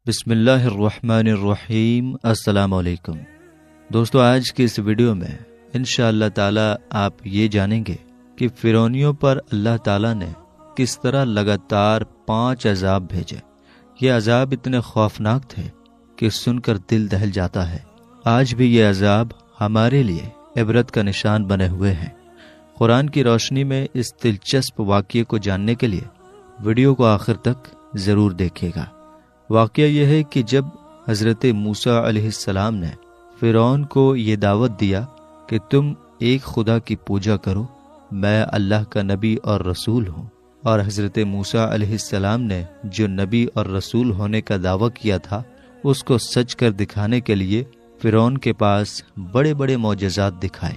بسم اللہ الرحمن الرحیم۔ السلام علیکم دوستو، آج کی اس ویڈیو میں انشاءاللہ تعالی آپ یہ جانیں گے کہ فرعونیوں پر اللہ تعالیٰ نے کس طرح لگاتار 5 عذاب بھیجے۔ یہ عذاب اتنے خوفناک تھے کہ سن کر دل دہل جاتا ہے۔ آج بھی یہ عذاب ہمارے لیے عبرت کا نشان بنے ہوئے ہیں۔ قرآن کی روشنی میں اس دلچسپ واقعے کو جاننے کے لیے ویڈیو کو آخر تک ضرور دیکھیے گا۔ واقعہ یہ ہے کہ جب حضرت موسیٰ علیہ السلام نے فرعون کو یہ دعوت دیا کہ تم ایک خدا کی پوجا کرو، میں اللہ کا نبی اور رسول ہوں، اور حضرت موسیٰ علیہ السلام نے جو نبی اور رسول ہونے کا دعویٰ کیا تھا اس کو سچ کر دکھانے کے لیے فرعون کے پاس بڑے بڑے معجزات دکھائے،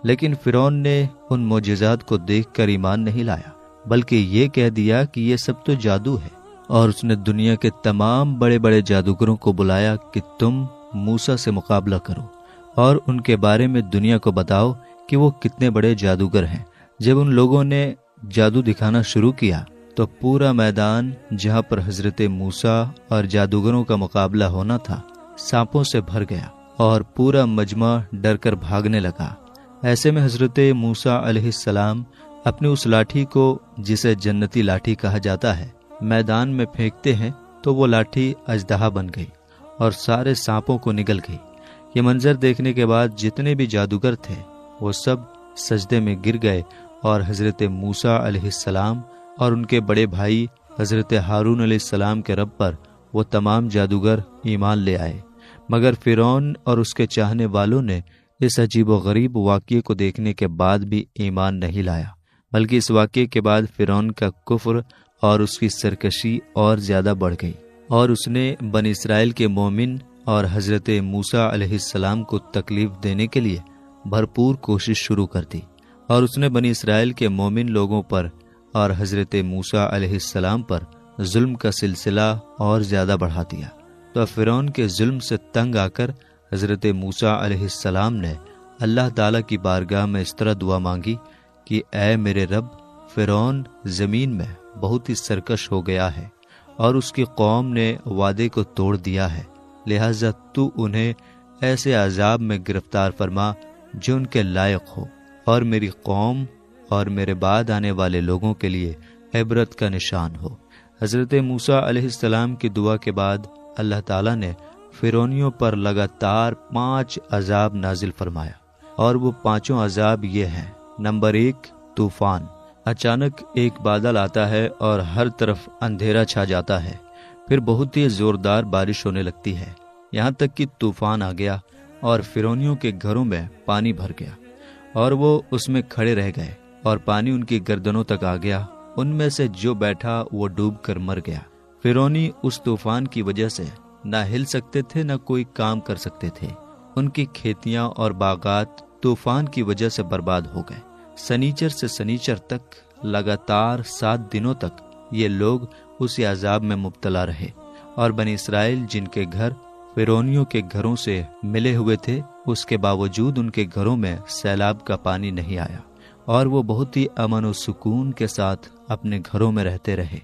لیکن فرعون نے ان معجزات کو دیکھ کر ایمان نہیں لایا، بلکہ یہ کہہ دیا کہ یہ سب تو جادو ہے، اور اس نے دنیا کے تمام بڑے بڑے جادوگروں کو بلایا کہ تم موسیٰ سے مقابلہ کرو اور ان کے بارے میں دنیا کو بتاؤ کہ وہ کتنے بڑے جادوگر ہیں۔ جب ان لوگوں نے جادو دکھانا شروع کیا تو پورا میدان جہاں پر حضرت موسیٰ اور جادوگروں کا مقابلہ ہونا تھا سانپوں سے بھر گیا اور پورا مجمع ڈر کر بھاگنے لگا۔ ایسے میں حضرت موسیٰ علیہ السلام اپنی اس لاٹھی کو، جسے جنتی لاٹھی کہا جاتا ہے، میدان میں پھینکتے ہیں تو وہ لاٹھی اژدہا بن گئی اور سارے سانپوں کو نگل گئی۔ یہ منظر دیکھنے کے بعد جتنے بھی جادوگر تھے وہ سب سجدے میں گر گئے، اور حضرت موسیٰ علیہ السلام اور ان کے بڑے بھائی حضرت ہارون علیہ السلام کے رب پر وہ تمام جادوگر ایمان لے آئے۔ مگر فرعون اور اس کے چاہنے والوں نے اس عجیب و غریب واقعے کو دیکھنے کے بعد بھی ایمان نہیں لایا، بلکہ اس واقعے کے بعد فرعون کا کفر اور اس کی سرکشی اور زیادہ بڑھ گئی، اور اس نے بنی اسرائیل کے مومن اور حضرت موسیٰ علیہ السلام کو تکلیف دینے کے لیے بھرپور کوشش شروع کر دی، اور اس نے بنی اسرائیل کے مومن لوگوں پر اور حضرت موسیٰ علیہ السلام پر ظلم کا سلسلہ اور زیادہ بڑھا دیا۔ تو فرعون کے ظلم سے تنگ آ کر حضرت موسیٰ علیہ السلام نے اللہ تعالیٰ کی بارگاہ میں اس طرح دعا مانگی کہ اے میرے رب، فرعون زمین میں بہت ہی سرکش ہو گیا ہے اور اس کی قوم نے وعدے کو توڑ دیا ہے، لہٰذا تو انہیں ایسے عذاب میں گرفتار فرما جو ان کے لائق ہو، اور میری قوم اور میرے بعد آنے والے لوگوں کے لیے عبرت کا نشان ہو۔ حضرت موسیٰ علیہ السلام کی دعا کے بعد اللہ تعالیٰ نے فرعونیوں پر لگاتار 5 عذاب نازل فرمایا، اور وہ 5 عذاب یہ ہیں۔ نمبر 1، طوفان۔ اچانک ایک بادل آتا ہے اور ہر طرف اندھیرا چھا جاتا ہے، پھر بہت ہی زوردار بارش ہونے لگتی ہے، یہاں تک کہ طوفان آ گیا اور فرعونیوں کے گھروں میں پانی بھر گیا، اور وہ اس میں کھڑے رہ گئے، اور پانی ان کی گردنوں تک آ گیا، ان میں سے جو بیٹھا وہ ڈوب کر مر گیا۔ فرعونی اس طوفان کی وجہ سے نہ ہل سکتے تھے نہ کوئی کام کر سکتے تھے، ان کی کھیتیاں اور باغات طوفان کی وجہ سے برباد ہو گئے۔ سنیچر سے سنیچر تک لگاتار 7 دنوں تک یہ لوگ اسی عذاب میں مبتلا رہے، اور بنی اسرائیل جن کے گھر فرعونیوں کے گھروں سے ملے ہوئے تھے، اس کے باوجود ان کے گھروں میں سیلاب کا پانی نہیں آیا، اور وہ بہت ہی امن و سکون کے ساتھ اپنے گھروں میں رہتے رہے۔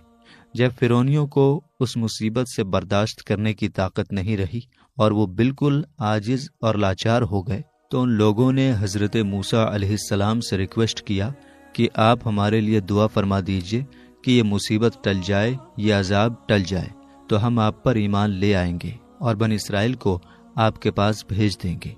جب فرعونیوں کو اس مصیبت سے برداشت کرنے کی طاقت نہیں رہی اور وہ بالکل عاجز اور لاچار ہو گئے، تو ان لوگوں نے حضرت موسیٰ علیہ السلام سے ریکویسٹ کیا کہ آپ ہمارے لیے دعا فرما دیجئے کہ یہ مصیبت ٹل جائے، یہ عذاب ٹل جائے، تو ہم آپ پر ایمان لے آئیں گے اور بنی اسرائیل کو آپ کے پاس بھیج دیں گے۔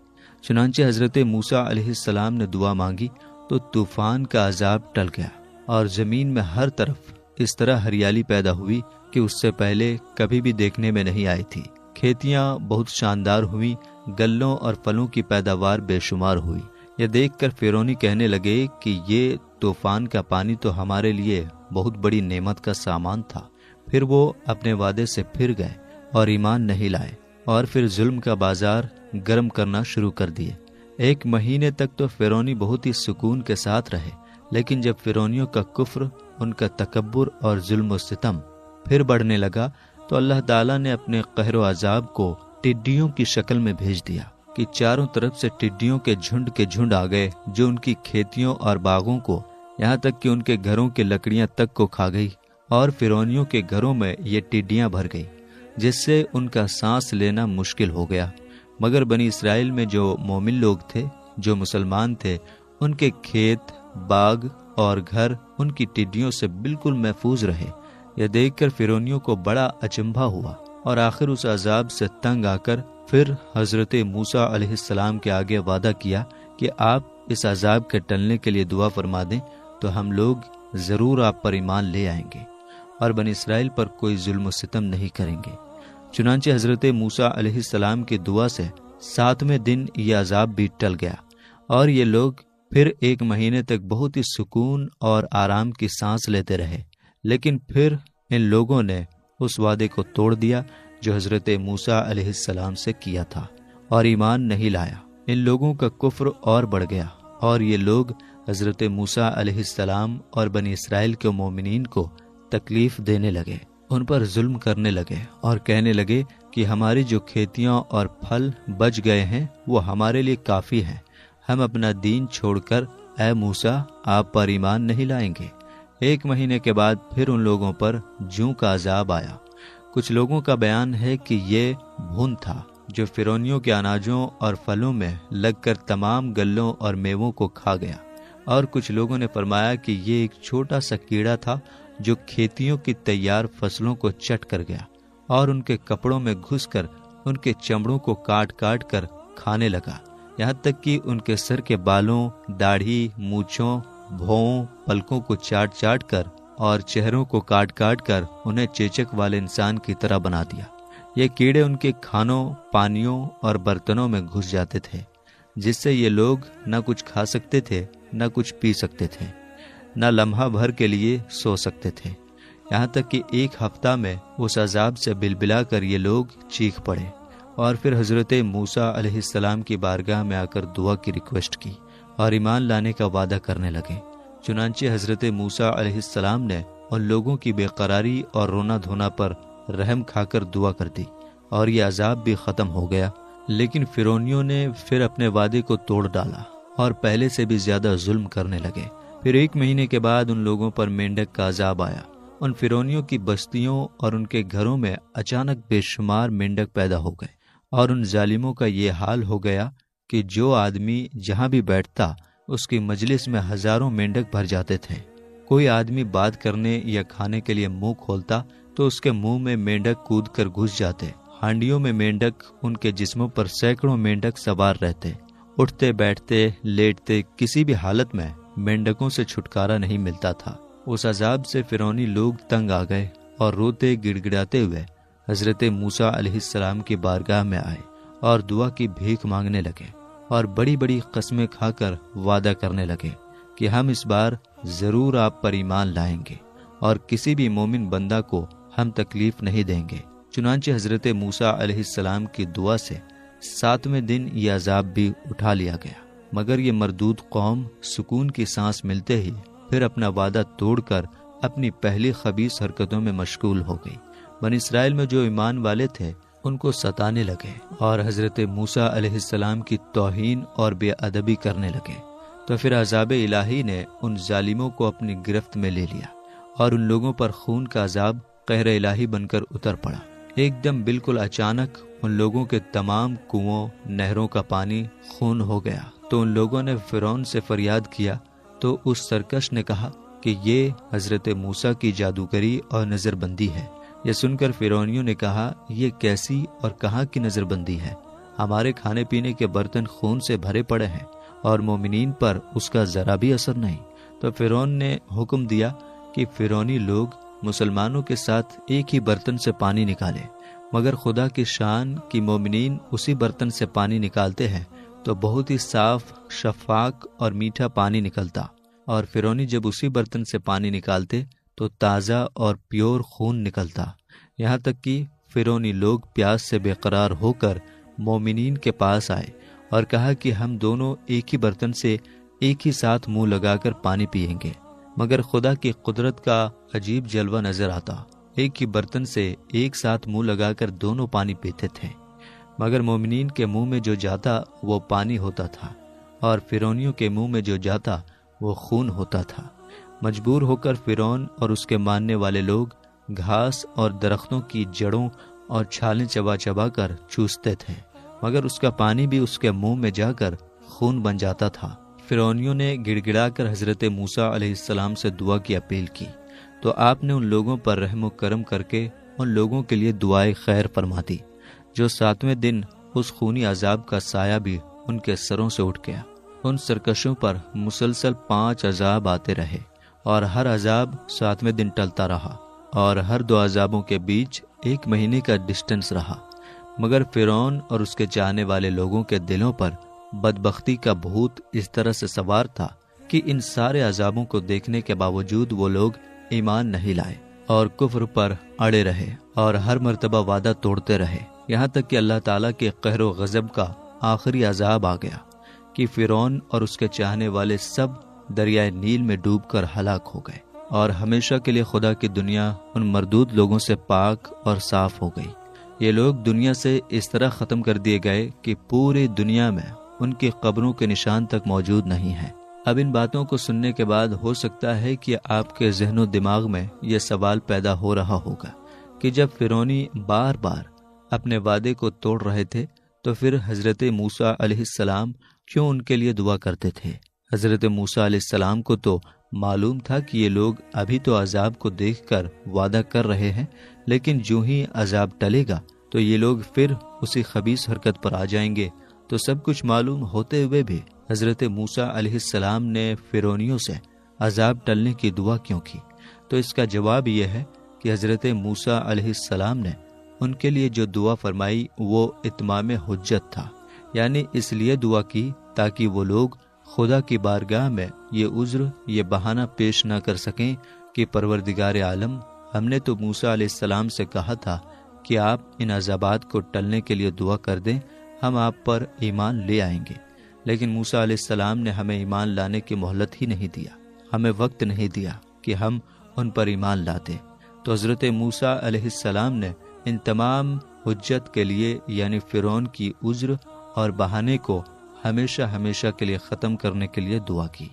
چنانچہ حضرت موسیٰ علیہ السلام نے دعا مانگی تو طوفان کا عذاب ٹل گیا، اور زمین میں ہر طرف اس طرح ہریالی پیدا ہوئی کہ اس سے پہلے کبھی بھی دیکھنے میں نہیں آئی تھی۔ کھیتیاں بہت شاندار ہوئیں، گلوں اور پھلوں کی پیداوار بے شمار ہوئی۔ یہ دیکھ کر فرعونی کہنے لگے کہ یہ طوفان کا پانی تو ہمارے لیے بہت بڑی نعمت کا سامان تھا۔ پھر وہ اپنے وعدے سے پھر گئے اور ایمان نہیں لائے، اور پھر ظلم کا بازار گرم کرنا شروع کر دیے۔ 1 مہینے تک تو فرعونی بہت ہی سکون کے ساتھ رہے، لیکن جب فرعونیوں کا کفر، ان کا تکبر اور ظلم و ستم پھر بڑھنے لگا تو اللہ تعالیٰ نے اپنے قہر و عذاب کو ٹڈیوں کی شکل میں بھیج دیا کہ چاروں طرف سے ٹڈیوں کے جھنڈ آ گئے، جو ان کی کھیتیوں اور باغوں کو، یہاں تک کہ ان کے گھروں کی لکڑیاں تک کو کھا گئی، اور فرعونیوں کے گھروں میں یہ ٹڈیاں بھر گئی۔ جس سے ان کا سانس لینا مشکل ہو گیا۔ مگر بنی اسرائیل میں جو مومن لوگ تھے، جو مسلمان تھے، ان کے کھیت، باغ اور گھر ان کی ٹڈیوں سے بالکل محفوظ رہے۔ یہ دیکھ کر فرعونیوں کو بڑا اچنبھا ہوا، اور آخر اس عذاب سے تنگ آ کر پھر حضرت موسیٰ علیہ السلام کے آگے وعدہ کیا کہ آپ اس عذاب کے ٹلنے کے لیے دعا فرما دیں تو ہم لوگ ضرور آپ پر ایمان لے آئیں گے اور بنی اسرائیل پر کوئی ظلم و ستم نہیں کریں گے۔ چنانچہ حضرت موسیٰ علیہ السلام کی دعا سے 7ویں دن یہ عذاب بھی ٹل گیا، اور یہ لوگ پھر 1 مہینے تک بہت ہی سکون اور آرام کی سانس لیتے رہے۔ لیکن پھر ان لوگوں نے اس وعدے کو توڑ دیا جو حضرت موسیٰ علیہ السلام سے کیا تھا، اور ایمان نہیں لایا۔ ان لوگوں کا کفر اور بڑھ گیا، اور یہ لوگ حضرت موسیٰ علیہ السلام اور بنی اسرائیل کے مومنین کو تکلیف دینے لگے، ان پر ظلم کرنے لگے، اور کہنے لگے کہ ہماری جو کھیتیاں اور پھل بچ گئے ہیں وہ ہمارے لیے کافی ہیں، ہم اپنا دین چھوڑ کر اے موسیٰ آپ پر ایمان نہیں لائیں گے۔ 1 مہینے کے بعد پھر ان لوگوں پر جوں کا عذاب آیا۔ کچھ لوگوں کا بیان ہے کہ یہ بھون تھا جو فرعونیوں کے اناجوں اور پھلوں میں لگ کر تمام گلوں اور میووں کو کھا گیا، اور کچھ لوگوں نے فرمایا کہ یہ ایک چھوٹا سا کیڑا تھا جو کھیتیوں کی تیار فصلوں کو چٹ کر گیا اور ان کے کپڑوں میں گھس کر ان کے چمڑوں کو کاٹ کاٹ کر کھانے لگا، یہاں تک کہ ان کے سر کے بالوں، داڑھی، مونچھوں، بھوؤں، پلکوں کو چاٹ چاٹ کر اور چہروں کو کاٹ کاٹ کر انہیں چیچک والے انسان کی طرح بنا دیا۔ یہ کیڑے ان کے کھانوں، پانیوں اور برتنوں میں گھس جاتے تھے، جس سے یہ لوگ نہ کچھ کھا سکتے تھے، نہ کچھ پی سکتے تھے، نہ لمحہ بھر کے لیے سو سکتے تھے، یہاں تک کہ 1 ہفتہ میں اس عذاب سے بلبلا کر یہ لوگ چیخ پڑے، اور پھر حضرت موسیٰ علیہ السلام کی بارگاہ میں آ کر دعا کی ریکویسٹ کی اور ایمان لانے کا وعدہ کرنے لگے۔ چنانچہ حضرت موسیٰ علیہ السلام نے ان لوگوں کی بے قراری اور رونا دھونا پر رحم کھا کر دعا کر دی، اور یہ عذاب بھی ختم ہو گیا۔ لیکن فرعونیوں نے پھر اپنے وعدے کو توڑ ڈالا اور پہلے سے بھی زیادہ ظلم کرنے لگے۔ پھر 1 مہینے کے بعد ان لوگوں پر مینڈک کا عذاب آیا۔ ان فرعونیوں کی بستیوں اور ان کے گھروں میں اچانک بے شمار مینڈک پیدا ہو گئے، اور ان ظالموں کا یہ حال ہو گیا کہ جو آدمی جہاں بھی بیٹھتا اس کی مجلس میں ہزاروں مینڈک بھر جاتے تھے۔ کوئی آدمی بات کرنے یا کھانے کے لیے منہ کھولتا تو اس کے منہ میں مینڈک کود کر گھس جاتے۔ ہانڈیوں میں مینڈک، ان کے جسموں پر سینکڑوں مینڈک سوار رہتے۔ اٹھتے بیٹھتے لیٹتے کسی بھی حالت میں مینڈکوں سے چھٹکارا نہیں ملتا تھا۔ اس عذاب سے فرعونی لوگ تنگ آ گئے اور روتے گڑ گڑاتے ہوئے حضرت موسیٰ علیہ السلام کی بارگاہ میں آئے اور دعا کی بھیک مانگنے لگے، اور بڑی بڑی قسمیں کھا کر وعدہ کرنے لگے کہ ہم اس بار ضرور آپ پر ایمان لائیں گے اور کسی بھی مومن بندہ کو ہم تکلیف نہیں دیں گے۔ چنانچہ حضرت موسیٰ علیہ السلام کی دعا سے 7ویں دن یہ عذاب بھی اٹھا لیا گیا، مگر یہ مردود قوم سکون کی سانس ملتے ہی پھر اپنا وعدہ توڑ کر اپنی پہلی خبیث حرکتوں میں مشغول ہو گئی۔ بنی اسرائیل میں جو ایمان والے تھے ان کو ستانے لگے اور حضرت موسیٰ علیہ السلام کی توہین اور بے ادبی کرنے لگے۔ تو پھر عذاب الہی نے ان ظالموں کو اپنی گرفت میں لے لیا، اور ان لوگوں پر خون کا عذاب قہر الہی بن کر اتر پڑا۔ ایک دم بالکل اچانک ان لوگوں کے تمام کنووں، نہروں کا پانی خون ہو گیا۔ تو ان لوگوں نے فرعون سے فریاد کیا، تو اس سرکش نے کہا کہ یہ حضرت موسیٰ کی جادوگری اور نظر بندی ہے۔ یہ سن کر فرعونیوں نے کہا، یہ کیسی اور کہاں کی نظر بندی ہے؟ ہمارے کھانے پینے کے برتن خون سے بھرے پڑے ہیں اور مومنین پر اس کا ذرا بھی اثر نہیں۔ تو فرعون نے حکم دیا کہ فرعونی لوگ مسلمانوں کے ساتھ ایک ہی برتن سے پانی نکالے، مگر خدا کی شان کی مومنین اسی برتن سے پانی نکالتے ہیں تو بہت ہی صاف، شفاف اور میٹھا پانی نکلتا، اور فرعونی جب اسی برتن سے پانی نکالتے تو تازہ اور پیور خون نکلتا، یہاں تک کہ فرعونی لوگ پیاس سے بے قرار ہو کر مومنین کے پاس آئے اور کہا کہ ہم دونوں ایک ہی برتن سے ایک ہی ساتھ منہ لگا کر پانی پئیں گے، مگر خدا کی قدرت کا عجیب جلوہ نظر آتا۔ ایک ہی برتن سے ایک ساتھ منہ لگا کر دونوں پانی پیتے تھے، مگر مومنین کے منہ میں جو جاتا وہ پانی ہوتا تھا، اور فرعونیوں کے منہ میں جو جاتا وہ خون ہوتا تھا۔ مجبور ہو کر فرعون اور اس کے ماننے والے لوگ گھاس اور درختوں کی جڑوں اور چھالیں چبا چبا کر چوستے تھے، مگر اس کا پانی بھی اس کے منہ میں جا کر خون بن جاتا تھا۔ فرعونیوں نے گڑ گڑا کر حضرت موسیٰ علیہ السلام سے دعا کی اپیل کی تو آپ نے ان لوگوں پر رحم و کرم کر کے ان لوگوں کے لیے دعائے خیر فرما دی، جو 7ویں دن اس خونی عذاب کا سایہ بھی ان کے سروں سے اٹھ گیا۔ ان سرکشوں پر مسلسل 5 عذاب آتے رہے اور ہر عذاب 7ویں دن ٹلتا رہا، اور ہر 2 عذابوں کے بیچ 1 مہینے کا ڈسٹنس رہا۔ مگر فرعون اور اس کے چاہنے والے لوگوں کے دلوں پر بدبختی کا بھوت اس طرح سے سوار تھا کہ ان سارے عذابوں کو دیکھنے کے باوجود وہ لوگ ایمان نہیں لائے اور کفر پر اڑے رہے اور ہر مرتبہ وعدہ توڑتے رہے، یہاں تک کہ اللہ تعالیٰ کے قہر و غضب کا آخری عذاب آ گیا کہ فرعون اور اس کے چاہنے والے سب دریائے نیل میں ڈوب کر ہلاک ہو گئے، اور ہمیشہ کے لیے خدا کی دنیا ان مردود لوگوں سے پاک اور صاف ہو گئی۔ یہ لوگ دنیا سے اس طرح ختم کر دیے گئے کہ پوری دنیا میں ان کی قبروں کے نشان تک موجود نہیں ہیں۔ اب ان باتوں کو سننے کے بعد ہو سکتا ہے کہ آپ کے ذہن و دماغ میں یہ سوال پیدا ہو رہا ہوگا کہ جب فرعونی بار بار اپنے وعدے کو توڑ رہے تھے تو پھر حضرت موسیٰ علیہ السلام کیوں ان کے لیے دعا کرتے تھے؟ حضرت موسیٰ علیہ السلام کو تو معلوم تھا کہ یہ لوگ ابھی تو عذاب کو دیکھ کر وعدہ کر رہے ہیں، لیکن جو ہی عذاب ٹلے گا تو یہ لوگ پھر اسی خبیث حرکت پر آ جائیں گے۔ تو سب کچھ معلوم ہوتے ہوئے بھی حضرت موسیٰ علیہ السلام نے فرعونیوں سے عذاب ٹلنے کی دعا کیوں کی؟ تو اس کا جواب یہ ہے کہ حضرت موسیٰ علیہ السلام نے ان کے لیے جو دعا فرمائی وہ اتمام حجت تھا، یعنی اس لیے دعا کی تاکہ وہ لوگ خدا کی بارگاہ میں یہ عذر، یہ بہانہ پیش نہ کر سکیں کہ پروردگار عالم، ہم نے تو موسیٰ علیہ السلام سے کہا تھا کہ آپ ان عذابات کو ٹلنے کے لیے دعا کر دیں، ہم آپ پر ایمان لے آئیں گے، لیکن موسیٰ علیہ السلام نے ہمیں ایمان لانے کی مہلت ہی نہیں دیا، ہمیں وقت نہیں دیا کہ ہم ان پر ایمان لاتے۔ تو حضرت موسیٰ علیہ السلام نے ان تمام حجت کے لیے، یعنی فرعون کی عذر اور بہانے کو ہمیشہ ہمیشہ کے لیے ختم کرنے کے لیے دعا کی۔